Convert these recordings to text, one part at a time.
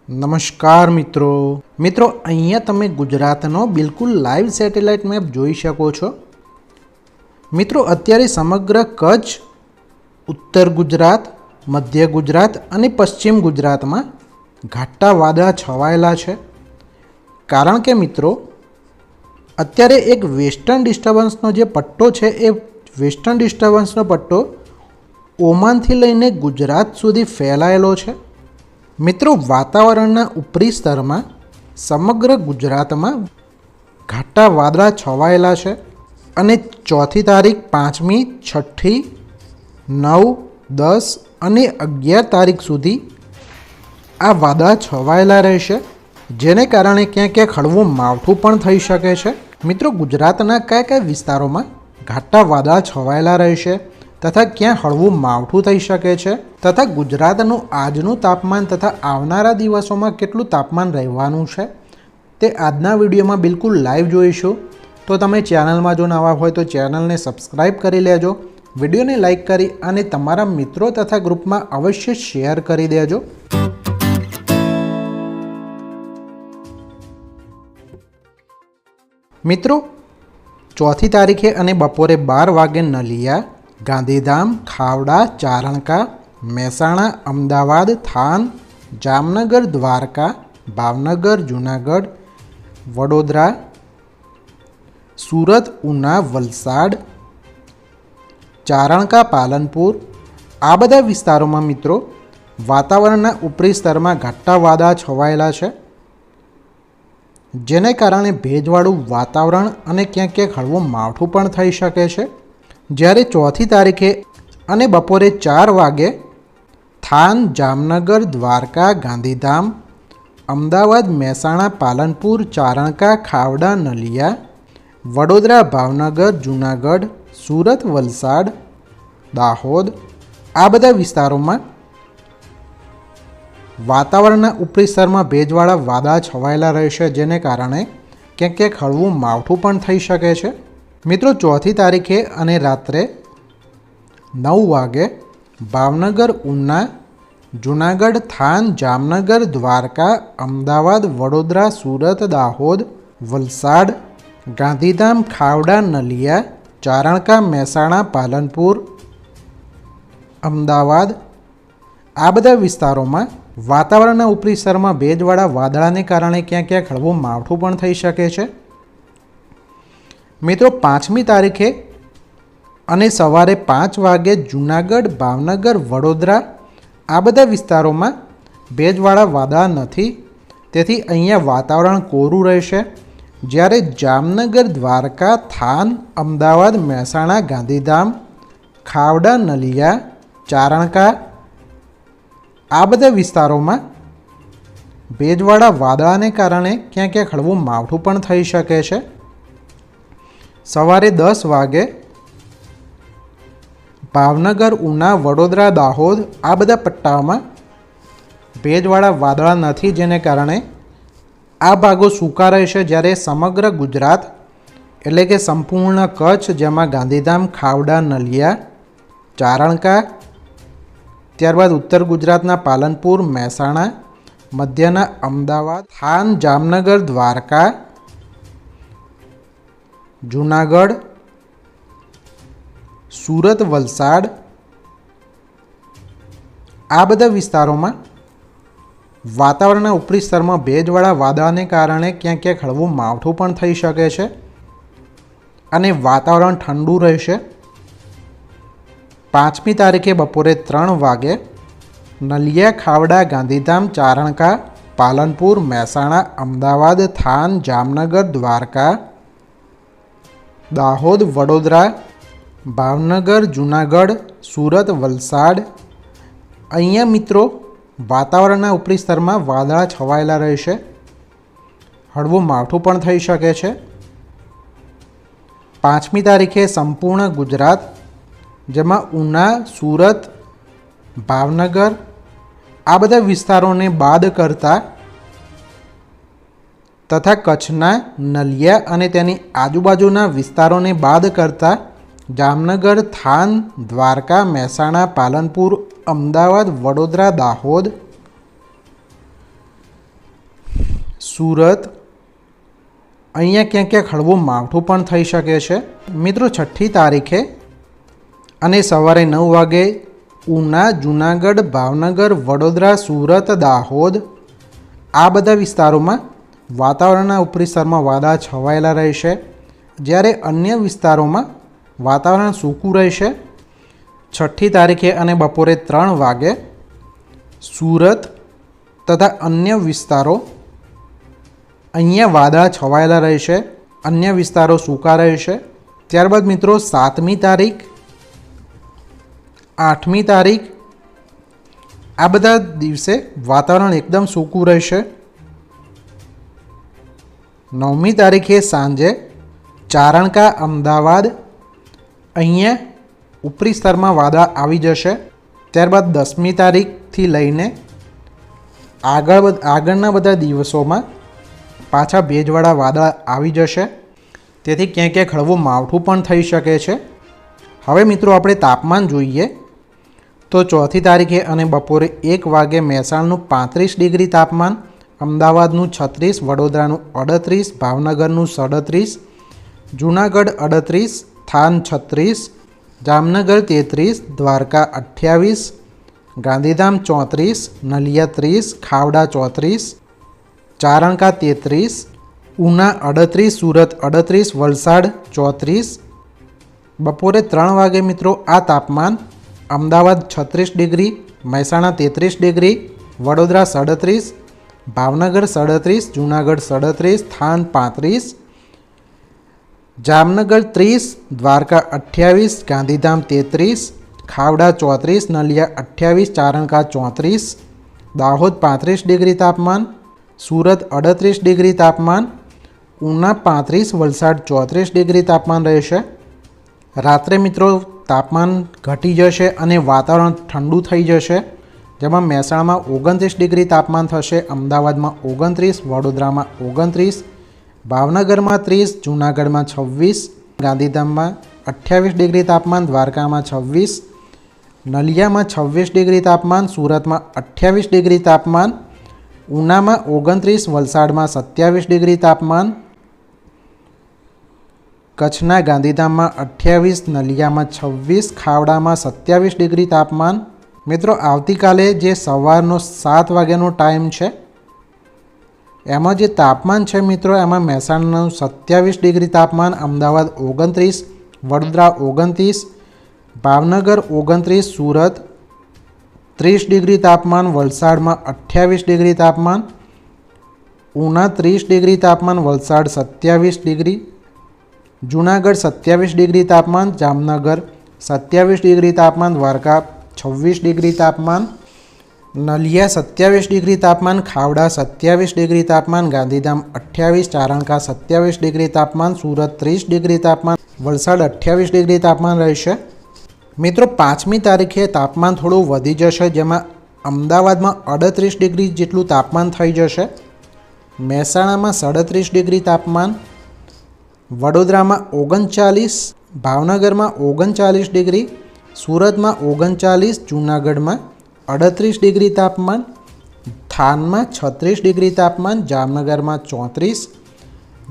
નમસ્કાર મિત્રો અહીંયા તમે ગુજરાતનો બિલકુલ લાઈવ સેટેલાઇટ મેપ જોઈ શકો છો। મિત્રો અત્યારે સમગ્ર કચ્છ, ઉત્તર ગુજરાત, મધ્ય ગુજરાત અને પશ્ચિમ ગુજરાતમાં ઘાટા વાદળા છવાયેલા છે। કારણ કે મિત્રો અત્યારે એક વેસ્ટર્ન ડિસ્ટર્બન્સનો જે પટ્ટો છે એ વેસ્ટર્ન ડિસ્ટર્બન્સનો પટ્ટો ઓમાનથી લઈને ગુજરાત સુધી ફેલાયેલો છે। મિત્રો વાતાવરણના ઉપરી સ્તરમાં સમગ્ર ગુજરાતમાં ઘાટા વાદળા છવાયેલા છે અને 4મી તારીખ, 5મી, 6ઠી, 9, 10 અને 11 તારીખ સુધી આ વાદળા છવાયેલા રહેશે, જેને કારણે ક્યાંક ક્યાંક હળવું માવઠું પણ થઈ શકે છે। મિત્રો ગુજરાતના કયા કયા વિસ્તારોમાં ઘાટા વાદળા છવાયેલા રહેશે તથા ક્યાં હળવું માવઠું થઈ શકે છે તથા ગુજરાતનું આજનું તાપમાન તથા આવનારા દિવસોમાં કેટલું તાપમાન રહેવાનું છે તે આજના વિડીયોમાં બિલકુલ લાઈવ જોઈશું। તો તમે ચેનલમાં જો નવા હોય તો ચેનલને સબસ્ક્રાઈબ કરી લેજો, વિડીયોને લાઈક કરી અને તમારા મિત્રો તથા ગ્રુપમાં અવશ્ય શેર કરી દેજો। મિત્રો 4મી તારીખે અને બપોરે 12 વાગે નલિયા, ગાંધીધામ, ખાવડા, ચારણકા, મહેસાણા, અમદાવાદ, થાન, જામનગર, દ્વારકા, ભાવનગર, જૂનાગઢ, વડોદરા, સુરત, ઉના, વલસાડ, ચારણકા, પાલનપુર આ બધા વિસ્તારોમાં મિત્રો વાતાવરણના ઉપરી સ્તરમાં ઘાટા વાદળા છવાયેલા છે, જેને કારણે ભેજવાળું વાતાવરણ અને ક્યાંક ક્યાંક હળવું માવઠું પણ થઈ શકે છે। જ્યારે 4મી તારીખે અને બપોરે 4 વાગે થાન, જામનગર, દ્વારકા, ગાંધીધામ, અમદાવાદ, મહેસાણા, પાલનપુર, ચારણકા, ખાવડા, નલિયા, વડોદરા, ભાવનગર, જૂનાગઢ, સુરત, વલસાડ, દાહોદ આ બધા વિસ્તારોમાં વાતાવરણના ઉપરી સ્તરમાં ભેજવાળા વાદળા છવાયેલા રહેશે, જેને કારણે ક્યાંક ક્યાંક હળવું માવઠું પણ થઈ શકે છે। મિત્રો 4મી તારીખે અને રાત્રે 9 વાગે ભાવનગર, ઉના, જૂનાગઢ, થાન, જામનગર, દ્વારકા, અમદાવાદ, વડોદરા, સુરત, દાહોદ, વલસાડ, ગાંધીધામ, ખાવડા, નલિયા, ચારણકા, મહેસાણા, પાલનપુર, અમદાવાદ આ બધા વિસ્તારોમાં વાતાવરણના ઉપરી સ્તરમાં ભેજવાળા વાદળાને કારણે ક્યાંક ક્યાંક હળવું માવઠું પણ થઈ શકે છે। મિત્રો 5મી તારીખે અને સવારે 5 વાગે જૂનાગઢ, ભાવનગર, વડોદરા આ બધા વિસ્તારોમાં ભેજવાળા વાદળા નથી, તેથી અહીંયા વાતાવરણ કોરું રહેશે। જ્યારે જામનગર, દ્વારકા, થાન, અમદાવાદ, મહેસાણા, ગાંધીધામ, ખાવડા, નલિયા, ચારણકા આ બધા વિસ્તારોમાં ભેજવાળા વાદળાને કારણે ક્યાંક ક્યાંક હળવું માવઠું પણ થઈ શકે છે। સવારે 10 વાગે ભાવનગર, ઉના, વડોદરા, દાહોદ આ બધા પટ્ટાઓમાં ભેજવાળા વાદળા નથી, જેને કારણે આ ભાગો સૂકા રહેશે। જ્યારે સમગ્ર ગુજરાત એટલે કે સંપૂર્ણ કચ્છ, જેમાં ગાંધીધામ, ખાવડા, નલિયા, ચારણકા, ત્યારબાદ ઉત્તર ગુજરાતના પાલનપુર, મહેસાણા, મધ્યના અમદાવાદ, થાન, જામનગર, દ્વારકા, જૂનાગઢ, સુરત, વલસાડ આ બધા વિસ્તારોમાં વાતાવરણના ઉપરી સ્તરમાં ભેજવાળા વાદળાને કારણે ક્યાંક ક્યાંક હળવું માવઠું પણ થઈ શકે છે અને વાતાવરણ ઠંડુ રહેશે। 5મી તારીખે બપોરે 3 વાગે નલિયા, ખાવડા, ગાંધીધામ, ચારણકા, પાલનપુર, મહેસાણા, અમદાવાદ, થાન, જામનગર, દ્વારકા, દાહોદ, વડોદરા, ભાવનગર, જૂનાગઢ, સુરત, વલસાડ અહીંયા મિત્રો વાતાવરણના ઉપરી સ્તરમાં વાદળા છવાયેલા રહેશે, હળવું માવઠું પણ થઈ શકે છે। 5મી તારીખે સંપૂર્ણ ગુજરાત, જેમાં ઉના, સુરત, ભાવનગર આ બધા વિસ્તારોને બાદ કરતા તથા કચ્છના નલિયા અને તેની આજુબાજુના વિસ્તારોને બાદ કરતા જામનગર, થાન, દ્વારકા, મહેસાણા, પાલનપુર, અમદાવાદ, વડોદરા, દાહોદ સુરત, અહીંયા ક્યાંક ક્યાંક હળવું માવઠું પણ થઈ શકે છે. મિત્રો 6મી તારીખે અને સવારે 9 વાગે ઉના, જૂનાગઢ, ભાવનગર, વડોદરા, સુરત, દાહોદ આ બધા વિસ્તારોમાં વાતાવરણના ઉપરી સ્તરમાં વાદળા છવાયેલા રહેશે, જ્યારે અન્ય વિસ્તારોમાં વાતાવરણ સૂકું રહેશે. 6મી તારીખે અને બપોરે 3 વાગે સુરત તથા અન્ય વિસ્તારો અહીંયા વાદળા છવાયેલા રહેશે, અન્ય વિસ્તારો સૂકા રહેશે. ત્યારબાદ મિત્રો 7મી તારીખ, 8મી તારીખ આ બધા દિવસે વાતાવરણ એકદમ સૂકું રહેશે. 9મી તારીખે સાંજે ચારણકા, અમદાવાદ અહીંયા ઉપરી સ્તરમાં વાદળા આવી જશે. ત્યારબાદ 10મી તારીખથી લઈને આગળના બધા દિવસોમાં પાછા ભેજવાળા વાદળા આવી જશે, તેથી ક્યાંક ક્યાંક હળવું માવઠું પણ થઈ શકે છે. હવે મિત્રો આપણે તાપમાન જોઈએ તો 4મી તારીખે અને બપોરે 1 વાગે મહેસાણાનું 35 ડિગ્રી તાપમાન, અમદાવાદનું 36, વડોદરાનું 38, ભાવનગરનું 37, જૂનાગઢ 38, થાન 36, જામનગર 33, દ્વારકા 28, ગાંધીધામ 34, નલિયા 30, ખાવડા 34, ચારણકા 33, ઉના 38, સુરત 38, વલસાડ 34. બપોરે 3 વાગે મિત્રો આ તાપમાન Ahmedabad 36 degree, Mehsana 33 degree, Vadodara 37, Bhavnagar 37, Junagadh 37, than 35, Jamnagar 30, Dwarka 28, Gandhidham 33, Khavda 34, Naliya 28, Charanka 34, Dahod 35 degree તાપમાન, સુરત 38 ડિગ્રી તાપમાન, ઉના 35, વલસાડ 34 ડિગ્રી તાપમાન રહેશે. રાત્રે મિત્રો તાપમાન ઘટી જશે અને વાતાવરણ ઠંડુ થઈ જશે, જેમાં મહેસાણામાં 29 ડિગ્રી તાપમાન થશે, અમદાવાદમાં 29, વડોદરામાં 29, ભાવનગરમાં 30, જૂનાગઢમાં 26, ગાંધીધામમાં 28 ડિગ્રી તાપમાન, દ્વારકામાં 26, નલિયામાં 26 ડિગ્રી તાપમાન, સુરતમાં 28 ડિગ્રી તાપમાન, ઉનામાં 29, વલસાડમાં 27 ડિગ્રી તાપમાન, કચ્છના ગાંધીધામમાં 28, નલિયામાં 26, ખાવડામાં 27 ડિગ્રી તાપમાન. મિત્રો આવતીકાલે જે સવારનો 7 વાગ્યાનો ટાઈમ છે એમાં જે તાપમાન છે મિત્રો એમાં મહેસાણાનું 27 ડિગ્રી તાપમાન, અમદાવાદ 29, વડોદરા 29, ભાવનગર 29, સુરત 30 ડિગ્રી તાપમાન, વલસાડમાં 28 ડિગ્રી તાપમાન, ઉના 30 ડિગ્રી તાપમાન, વલસાડ 27 ડિગ્રી, જૂનાગઢ 27 ડિગ્રી તાપમાન, જામનગર 27 ડિગ્રી તાપમાન, દ્વારકા 26 ડિગ્રી તાપમાન, નલિયા 27 ડિગ્રી તાપમાન, ખાવડા 27 ડિગ્રી તાપમાન, ગાંધીધામ 28, ચારણકા 27 ડિગ્રી તાપમાન, સુરત 30 ડિગ્રી તાપમાન, વલસાડ 28 ડિગ્રી તાપમાન રહેશે. મિત્રો 5મી તારીખે તાપમાન થોડું વધી જશે, જેમાં અમદાવાદમાં 38 ડિગ્રી જેટલું તાપમાન થઈ જશે, મહેસાણામાં 37 ડિગ્રી તાપમાન, વડોદરામાં 39, ભાવનગરમાં 39 ડિગ્રી, સુરતમાં 39, જૂનાગઢમાં 38 ડિગ્રી તાપમાન, થાનમાં 36 ડિગ્રી તાપમાન, જામનગરમાં 34,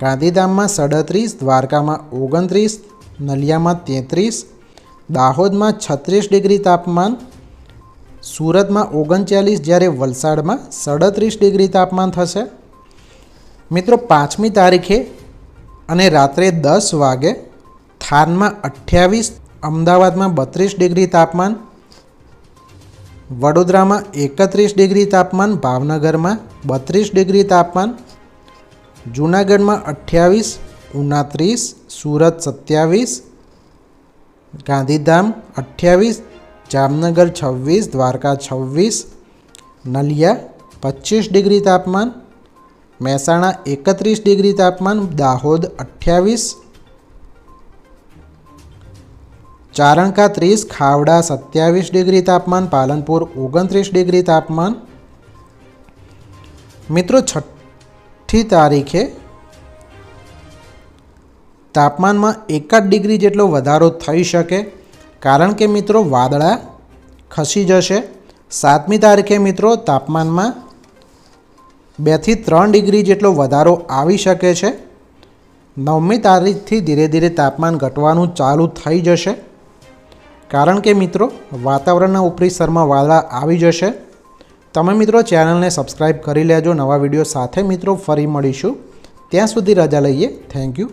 ગાંધીધામમાં 37, દ્વારકામાં 29, નલિયામાં 33, દાહોદમાં 36 ડિગ્રી તાપમાન, સુરતમાં 39, જ્યારે વલસાડમાં 37 ડિગ્રી તાપમાન થશે. મિત્રો 5મી તારીખે અને રાત્રે 10 વાગે થાનમાં 28, અમદાવાદમાં 32 ડિગ્રી તાપમાન, વડોદરામાં 31 ડિગ્રી તાપમાન, ભાવનગરમાં 32 ડિગ્રી તાપમાન, જૂનાગઢમાં 28, ઉના 30, સુરત 27, ગાંધીધામ 28, જામનગર 26, દ્વારકા 26, નલિયા 25 ડિગ્રી તાપમાન, મહેસાણા 31 ડિગ્રી તાપમાન, દાહોદ 28, ચારણકા 30, ખાવડા 27 ડિગ્રી તાપમાન, પાલનપુર 29 ડિગ્રી તાપમાન. મિત્રો 6મી તારીખે તાપમાનમાં 1 ડિગ્રી જેટલો વધારો થઈ શકે, કારણ કે મિત્રો વાદળા ખસી જશે. 7મી તારીખે મિત્રો તાપમાનમાં 2 થી 3 ડિગ્રી જેટલો વધારો આવી શકે છે. 9મી તારીખથી ધીરે ધીરે તાપમાન ઘટવાનું ચાલુ થઈ જશે, કારણ કે મિત્રો વાતાવરણના ઉપરી સ્તરમાં વાદળા આવી જશે. તમે મિત્રો ચેનલને સબસ્ક્રાઈબ કરી લેજો. નવા વિડીયો સાથે મિત્રો ફરી મળીશું. ત્યાં સુધી રજા લઈએ. Thank you.